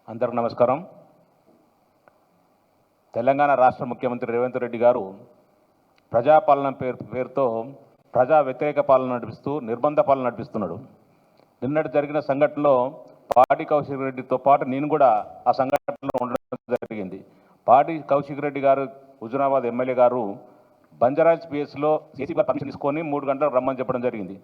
అందరికి నమస్కారం. తెలంగాణ రాష్ట్ర ముఖ్యమంత్రి రేవంత్ రెడ్డి గారు ప్రజాపాలన పేరుతో ప్రజా వ్యతిరేక పాలన నడిపిస్తూ నిర్బంధ పాలన నడిపిస్తున్నాడు. నిన్నటి జరిగిన సంఘటనలో పాడి కౌశిక్ రెడ్డితో పాటు నేను కూడా ఆ సంఘటనలో ఉండడం జరిగింది. పాడి కౌశిక్ రెడ్డి గారు హుజురాబాద్ ఎమ్మెల్యే గారు బంజారాజ్ పిఎస్లో ఏసీబీ పర్మిషన్ తీసుకొని 3 గంటలకు రమ్మని చెప్పడం జరిగింది.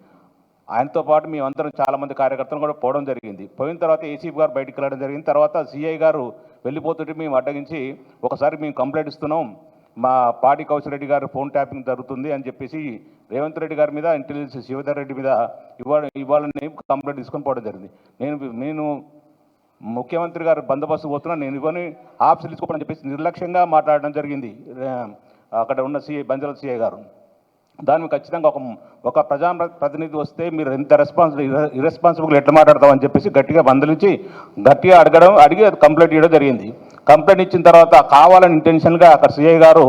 ఆయనతో పాటు మేమందరం చాలామంది కార్యకర్తలు కూడా పోవడం జరిగింది. పోయిన తర్వాత ఏసీబీ గారు బయటికి వెళ్ళడం జరిగింది. తర్వాత సిఐ గారు వెళ్ళిపోతుంటే మేము అడ్డగించి ఒకసారి మేము కంప్లైంట్ ఇస్తున్నాం, మా పాడి కౌశిక్ రెడ్డి గారు ఫోన్ ట్యాపింగ్ జరుగుతుంది అని చెప్పేసి రేవంత్ రెడ్డి గారి మీద ఇంటెలిజెన్స్ శివధర్ రెడ్డి మీద ఇవాళని కంప్లైంట్ తీసుకొని పోవడం జరిగింది. నేను ముఖ్యమంత్రి గారు బందోబస్తు పోతున్నా, నేను ఇవన్నీ ఆఫీసులు తీసుకోవాలని చెప్పేసి నిర్లక్ష్యంగా మాట్లాడడం జరిగింది అక్కడ ఉన్న బంజారా సిఐ గారు. దాన్ని ఖచ్చితంగా ఒక ప్రజా ప్రతినిధి వస్తే మీరు ఎంత ఇర్రెస్పాన్సిబుల్ ఎట్లా మాట్లాడతామని చెప్పేసి గట్టిగా మందలించి గట్టిగా అడిగి కంప్లైంట్ ఇవ్వడం జరిగింది. కంప్లైంట్ ఇచ్చిన తర్వాత కావాలని ఇంటెన్షన్గా అక్కడ సిఐ గారు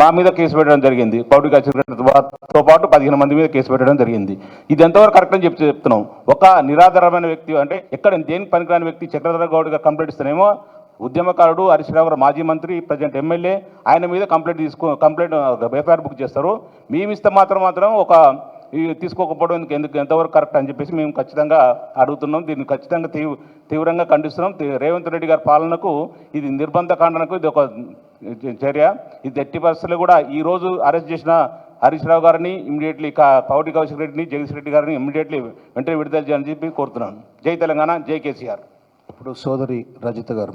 మా మీద కేసు పెట్టడం జరిగింది. పౌడి కౌశిక్తో పాటు 15 మంది మీద కేసు పెట్టడం జరిగింది. ఇది ఎంతవరకు కరెక్ట్ అని చెప్తున్నాం. ఒక నిరాధారమైన వ్యక్తి అంటే ఎక్కడ దేనికి పనికిరాని వ్యక్తి చక్రధర గౌడ్ గారు కంప్లైంట్ ఇస్తేనేమో ఉద్యమకారుడు హరీష్ రావు గారు మాజీ మంత్రి ప్రజెంట్ ఎమ్మెల్యే ఆయన మీద కంప్లైంట్ ఎఫ్ఐఆర్ బుక్ చేస్తారు. మేమిస్తే మాత్రం ఒక తీసుకోకపోవడం ఎంతవరకు కరెక్ట్ అని చెప్పేసి మేము ఖచ్చితంగా అడుగుతున్నాం. దీన్ని ఖచ్చితంగా తీవ్రంగా ఖండిస్తున్నాం. రేవంత్ రెడ్డి గారి పాలనకు ఇది నిర్బంధ ఖండనకు ఇది ఒక చర్య. ఇది ఎట్టి పరిస్థితుల్లో కూడా ఈరోజు అరెస్ట్ చేసిన హరీష్ రావు గారిని ఇమ్మీడియట్లీ పౌడి కౌశిక్ రెడ్డిని జగదీష్ రెడ్డి గారిని ఇమ్మీడియట్లీ వెంటనే విడుదల చేయాలని చెప్పి కోరుతున్నాను. జై తెలంగాణ, జై కేసీఆర్. ఇప్పుడు సోదరి రజిత గారు.